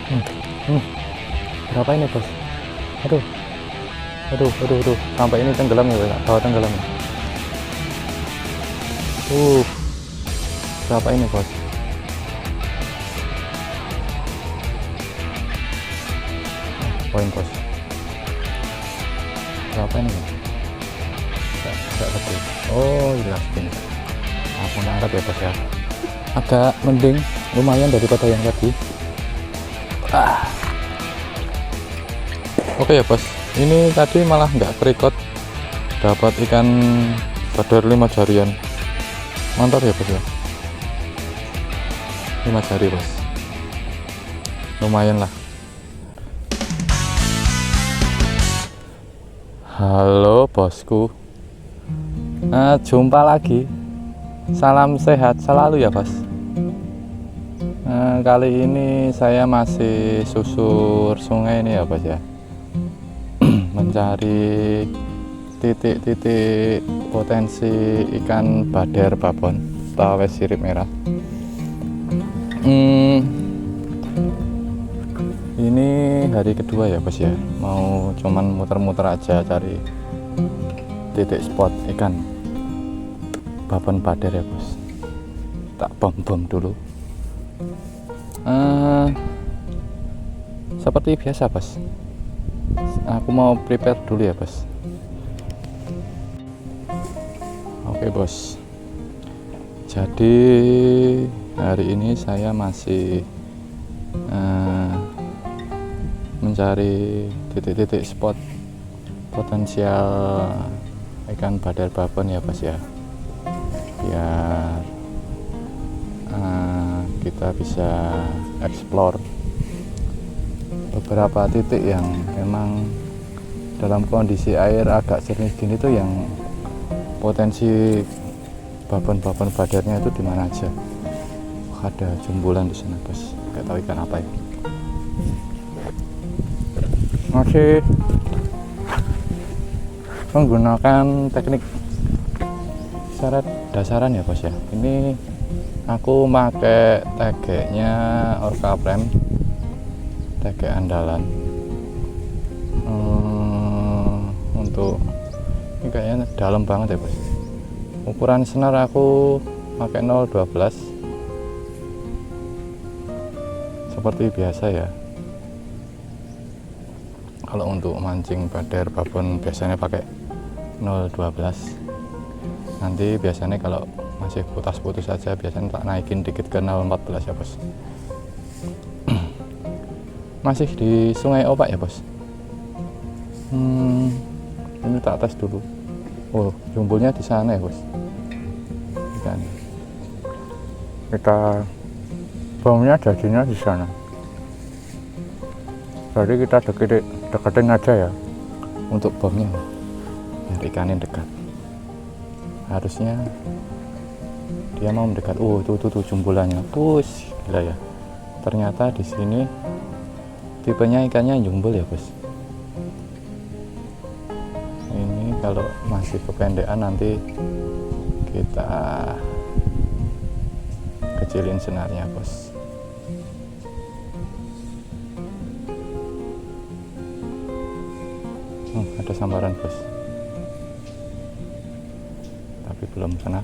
Hmm, hmm. Berapa ini bos? Aduh, aduh, sampai ini tenggelam ya, bawah tenggelam ya. Berapa ini bos? Poin bos. Berapa ini bos? Enggak lebih. Oh, jelas ini. Aku angkat ya bos ya. Agak mending, lumayan daripada yang tadi. Oke ya bos, ini tadi malah nggak kerikot, dapat ikan badar 5 jarian. Mantap ya bos ya, 5 jari bos, lumayan lah. Halo bosku, jumpa lagi. Salam sehat selalu ya bos. Kali ini saya masih susur sungai ini ya bos ya, mencari titik-titik potensi ikan badar babon atau sirip merah. Ini hari kedua ya bos ya, mau cuman muter-muter aja cari titik spot ikan babon badar ya bos. Tak bom dulu. Seperti biasa bos, aku mau prepare dulu ya bos. Oke bos, jadi hari ini saya masih mencari titik-titik spot potensial ikan badar babon ya bos ya, biar kita bisa explore beberapa titik yang memang dalam kondisi air agak jernih gini tuh yang potensi babon-babon badarnya itu di mana aja. Ada jumbulan di sana bos, nggak tahu ikan apa ya. Masih menggunakan teknik syarat dasaran ya bos ya. Ini aku pakai tegeknya Orca Prime, tegek andalan. Untuk ini kayaknya dalam banget ya bos. Ukuran senar aku pakai 0,12 seperti biasa ya. Kalau untuk mancing badar babon biasanya pakai 0,12. Nanti biasanya kalau masih putus-putus saja biasanya tak naikin dikit ke 0,14 ya bos. Masih di Sungai Opak ya bos. Ini tak tes dulu. Oh, jumbulnya di sana ya bos. Ikan. Kita bomnya jadinya di sana. Jadi kita deketin aja ya untuk bomnya, biar ikannya dekat. Harusnya dia mau mendekat. Oh, tuh jumbulannya. Push, gila ya. Ternyata di sini tipenya ikannya jumbul ya bos. Ini kalau masih kependekan nanti kita kecilin senarnya bos. Ada sambaran bos, tapi belum kena.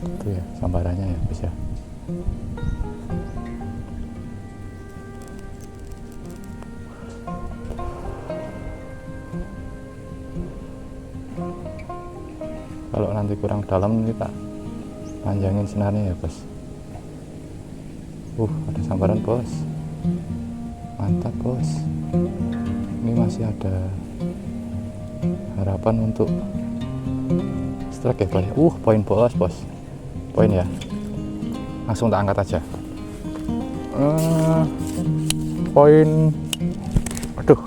Itu ya sambarannya ya bos ya. Kalau nanti kurang dalam kita panjangin senarnya ya bos. Ada sambaran bos, mantap bos. Ini masih ada harapan untuk strike ya bos. Poin bos, poin ya. Langsung tak angkat aja. Poin, aduh,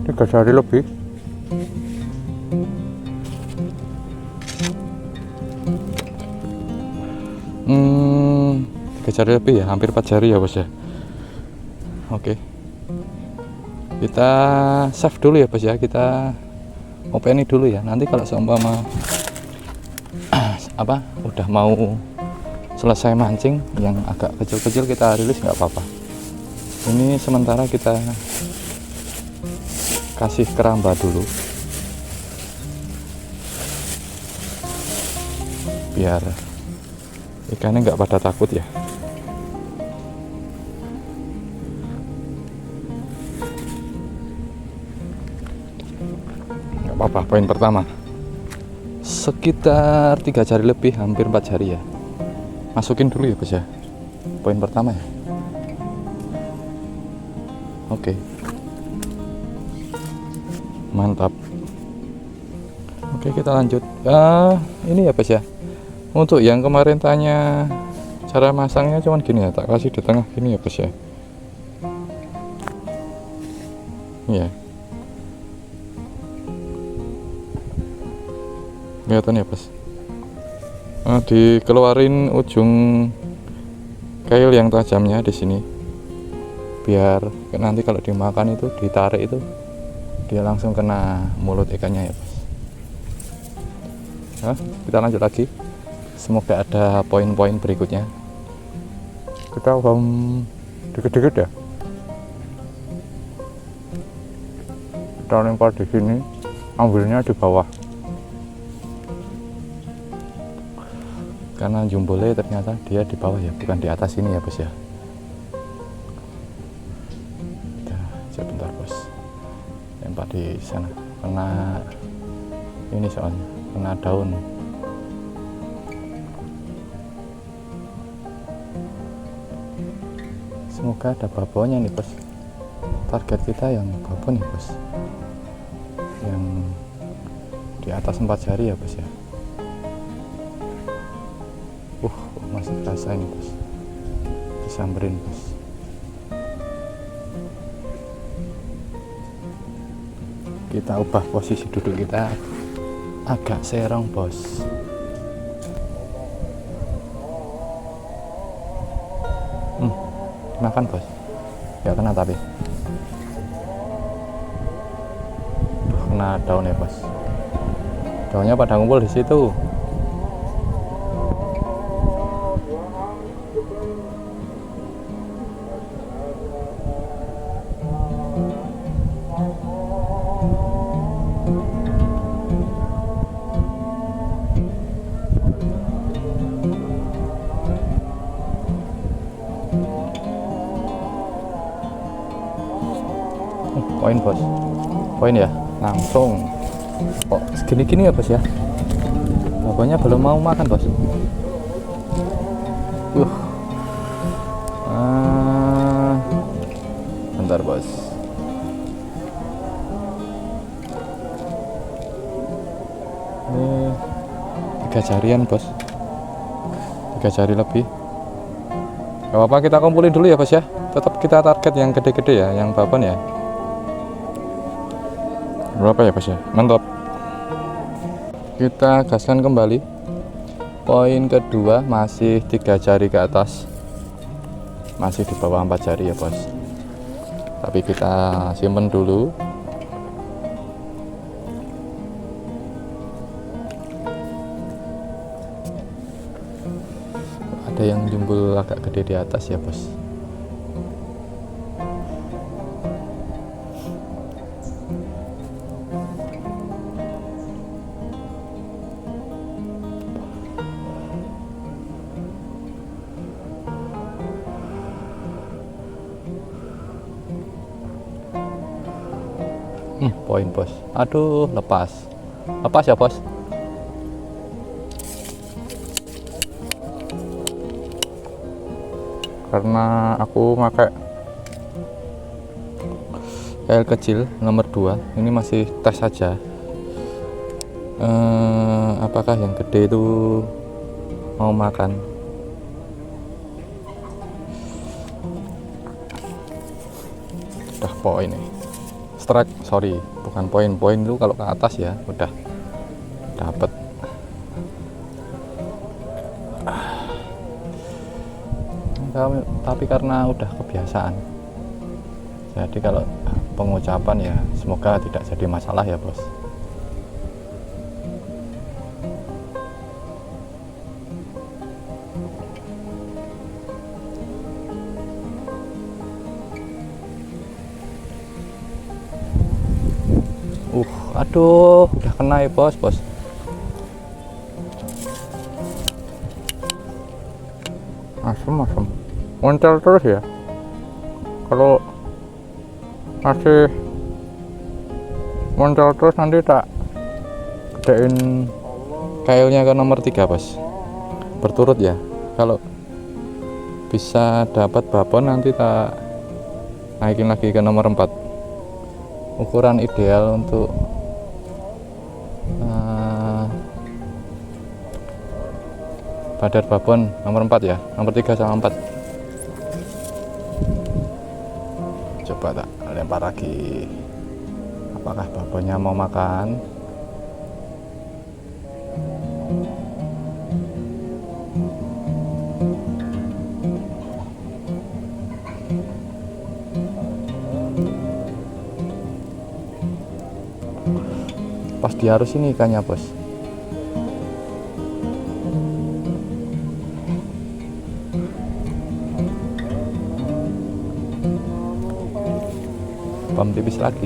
3 jari lebih. Jari lebih ya, hampir 4 jari ya bos ya. Oke, kita save dulu ya bos ya, kita openi dulu ya. Nanti kalau seumpama udah mau selesai mancing yang agak kecil-kecil kita rilis nggak apa-apa. Ini sementara kita kasih keramba dulu biar ikannya nggak pada takut ya. Nggak apa-apa. Poin pertama sekitar 3 jari lebih, hampir 4 jari ya. Masukin dulu ya bos ya, poin pertama ya. Oke, mantap. Oke, kita lanjut. Ini ya bos ya, untuk yang kemarin tanya cara masangnya cuman gini ya, tak kasih di tengah gini ya bos ya. Iya, kelihatan ya bos. Dikeluarin ujung kail yang tajamnya di sini, biar nanti kalau dimakan itu ditarik itu dia langsung kena mulut ikannya ya bos. Kita lanjut lagi, semoga ada poin-poin berikutnya. Kita dikit-dikit ya, kita lempar di sini, ambilnya di bawah. Karena jumbole ternyata dia di bawah ya, bukan di atas ini ya bos ya. Sebentar bos, lempar di sana, kena ini soalnya kena daun. Semoga ada babonnya nih bos. Target kita yang babon nih bos, yang di atas 4 jari ya bos ya. Masih terasa ini bos, disamberin bos. Kita ubah posisi duduk kita agak serong bos. Makan bos, nggak kena tapi kena daun ya bos. Daunnya pada ngumpul di situ. Poin bos, poin ya, langsung. Kok segini-gini ya bos ya, babonnya belum mau makan bos. Bentar bos. Ini 3 jarian bos, 3 jari lebih. Gak apa-apa, kita kumpulin dulu ya bos ya. Tetap kita target yang gede-gede ya, yang babon ya. Berapa ya bos ya, mantap. Kita gaskan kembali. Poin kedua masih 3 jari ke atas, masih di bawah 4 jari ya bos, tapi kita simpen dulu. Ada yang jembul agak gede di atas ya bos. Poin bos, aduh lepas ya bos. Karena aku pakai kail kecil nomor 2, ini masih tes saja. Apakah yang gede itu mau makan? Udah poin nih, strike, sorry, bukan poin itu kalau ke atas ya udah dapet. Tapi karena udah kebiasaan, jadi kalau pengucapan ya semoga tidak jadi masalah ya bos. Aduh, udah kena ya bos. Asem. Muncul terus ya. Kalau masih muncul terus nanti tak gedein kailnya ke nomor 3 bos. Berturut ya. Kalau bisa dapat babon nanti tak naikin lagi ke nomor 4. Ukuran ideal untuk badar babon nomor 4 ya, nomor 3 sama 4. Coba tak lempar lagi, apakah babonnya mau makan. Pas diarus ini ikannya bos. Pam tipis lagi.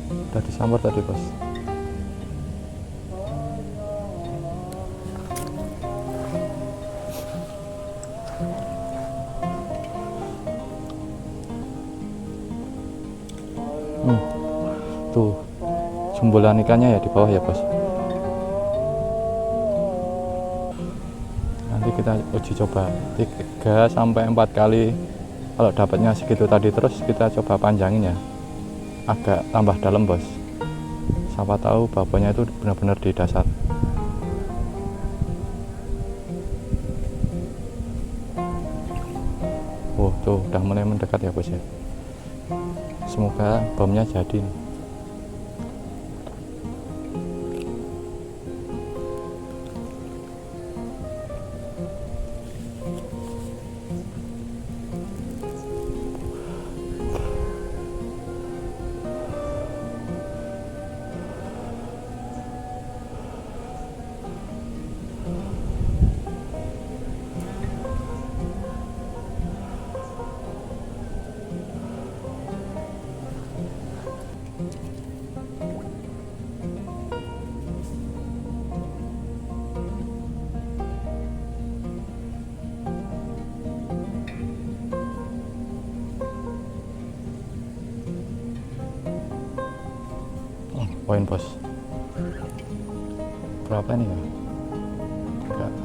Udah disambar tadi bos. Tuh jumbulan ikannya ya di bawah ya bos. Nanti kita uji coba 3-4 kali. Kalau dapatnya segitu tadi terus kita coba panjangin ya, agak tambah dalam bos. Siapa tahu babonnya itu benar-benar di dasar. Tuh udah mulai mendekat ya bos ya. Semoga bomnya jadi. Poin bos. Berapa nih ya?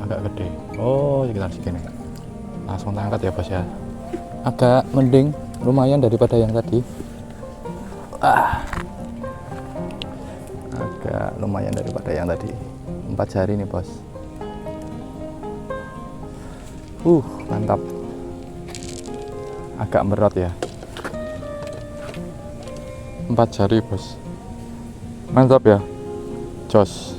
Agak gede. Oh sekitar segini. Langsung angkat ya bos ya. Agak mending, lumayan daripada yang tadi. Agak lumayan daripada yang tadi. 4 jari nih bos. Mantap. Agak berat ya. 4 jari bos. Mantap ya, jos.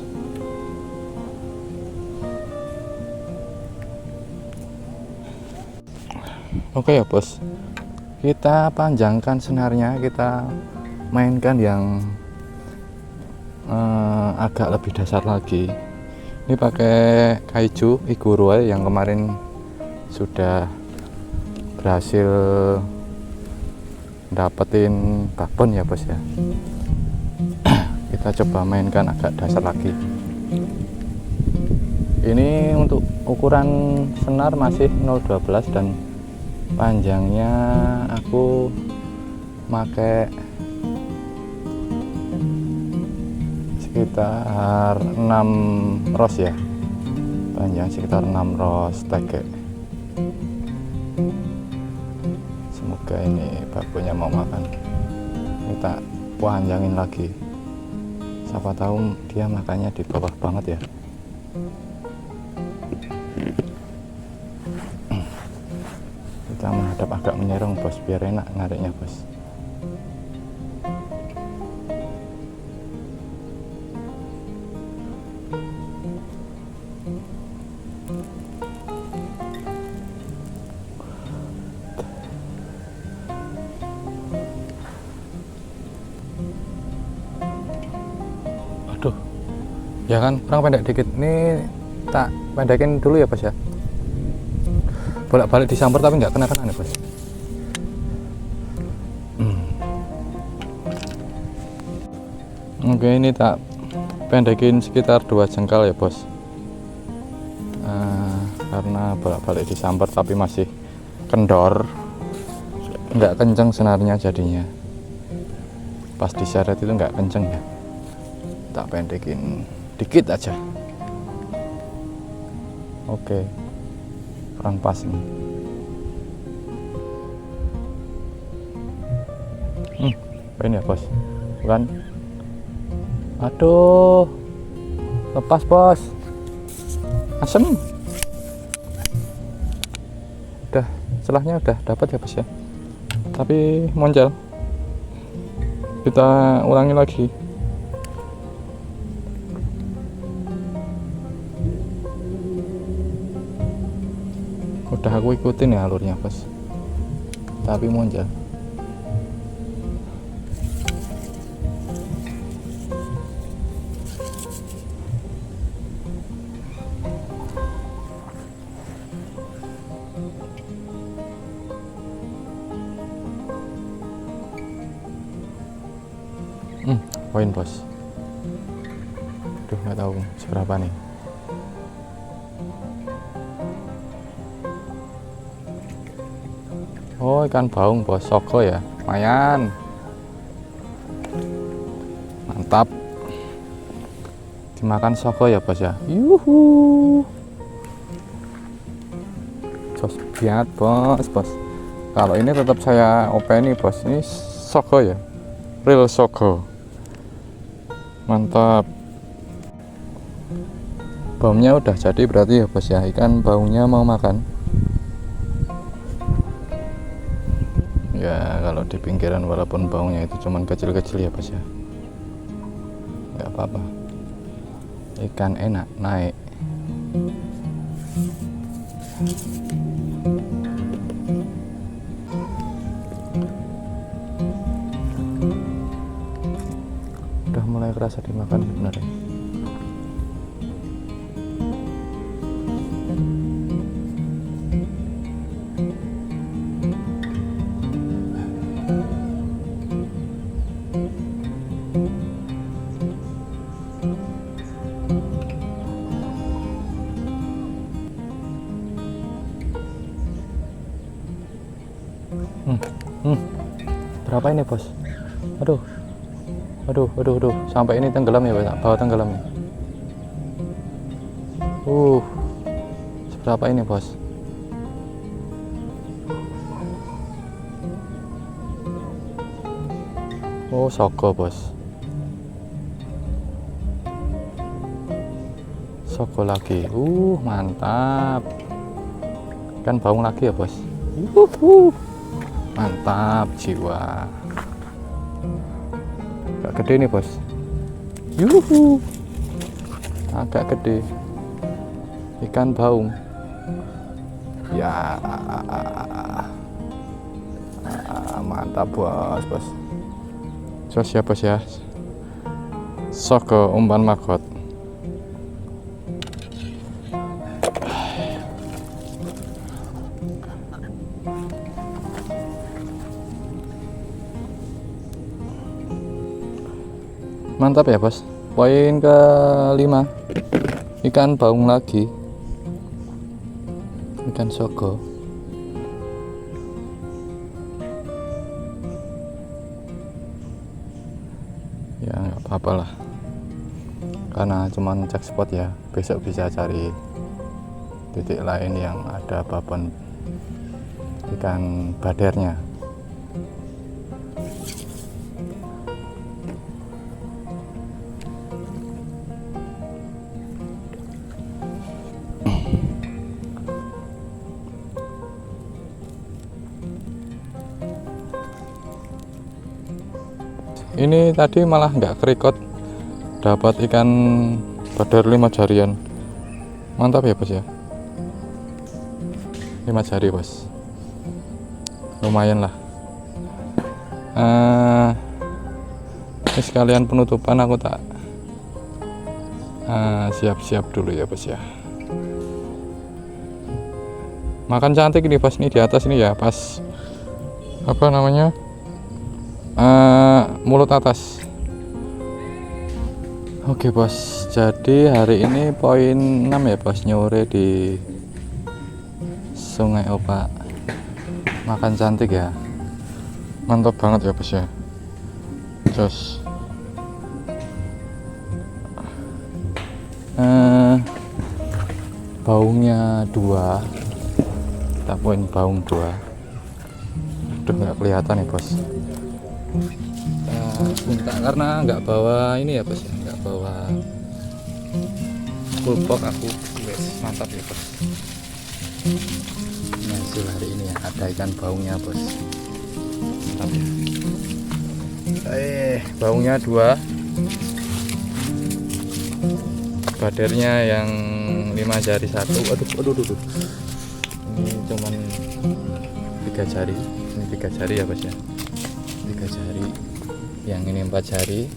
Oke ya bos, kita panjangkan senarnya, kita mainkan yang agak lebih dasar lagi. Ini pakai kaiju Iguro yang kemarin sudah berhasil dapetin babon ya bos ya. Kita coba mainkan agak dasar lagi. Ini untuk ukuran senar masih 0,12 dan panjangnya aku pakai sekitar 6 ros ya, panjang sekitar 6 ros tege. Semoga ini babonnya mau makan. Kita panjangin lagi, siapa tahu dia makannya di bawah banget ya. Kita menghadap agak menyerong bos, biar enak nariknya bos. Ya kan kurang pendek dikit. Ini tak pendekin dulu ya bos ya. Bolak-balik disambar tapi nggak kena-kena nih bos. Oke, ini tak pendekin sekitar 2 jengkal ya bos. Karena bolak-balik disambar tapi masih kendor, nggak kenceng senarnya, jadinya pas diseret itu nggak kenceng ya. Tak pendekin dikit aja. Oke, kurang pas nih. Apa ini ya bos? Bukan? Aduh, lepas bos, asem. Udah, celahnya udah dapat ya bos ya, tapi moncal. Kita ulangi lagi. Udah aku ikutin ya alurnya bos, tapi moncal. Poin bos. Duh, nggak tahu seberapa nih. Oh, ikan baung bos, sogo ya, lumayan. Mantap. Dimakan sogo ya bos ya. Yuhu. Jos biat bos, bos. Kalau ini tetap saya openi bos. Ini sogo ya, real sogo. Mantap. Baumnya udah jadi berarti ya bos ya. Ikan baungnya mau makan. Ya kalau di pinggiran walaupun baungnya itu cuman kecil-kecil ya bos ya, nggak apa-apa. Ikan enak naik. Udah mulai kerasa dimakan sebenarnya. Berapa ini bos? Aduh, sampai ini tenggelam ya bos, bawah tenggelam ya. Seberapa ini bos? Oh, sogo bos. Sogo lagi. Mantap. Kan baung lagi ya bos. Mantap jiwa. Agak gede nih bos. Agak gede. Ikan baung. Ya, mantap bos. Jos ya bos ya. Sogo umpan magot. Mantap ya bos. Poin ke-5, ikan baung lagi, ikan sogo. Ya nggak apa-apa lah, karena cuman cek spot ya. Besok bisa cari titik lain yang ada babon ikan badernya. Ini tadi malah nggak kerikot, dapat ikan bader 5 jarian. Mantap ya bos ya, 5 jari bos, lumayan lah. Ini sekalian penutupan, aku tak siap-siap dulu ya bos ya. Makan cantik ini bos, ini di atas ini ya, pas apa namanya, mulut atas. Oke bos, jadi hari ini poin 6 ya bos, nyore di Sungai Opak. Makan cantik ya, mantap banget ya bos ya. Terus baungnya 2, kita poin baung 2. Udah nggak kelihatan ya bos. Buntak karena nggak bawa ini ya bos ya, nggak bawa full box aku. Wes mantap ya bos. Nah hasil hari ini ya, ada ikan baungnya bos, mantap ya. Baungnya 2, badernya yang 5 jari 1. Aduh. Ini cuman 3 jari, ini 3 jari ya bos ya, 3 jari. Yang ini 4 jari,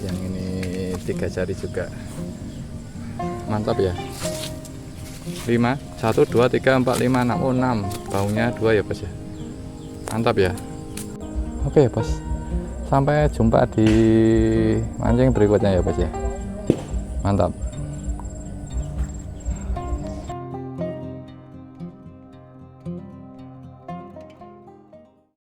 yang ini 3 jari juga, mantap ya. 5, 1, 2, 3, 4, 5, 6. Oh 6, baungnya 2 ya bos ya, mantap ya. Oke bos, sampai jumpa di mancing berikutnya ya bos ya, mantap.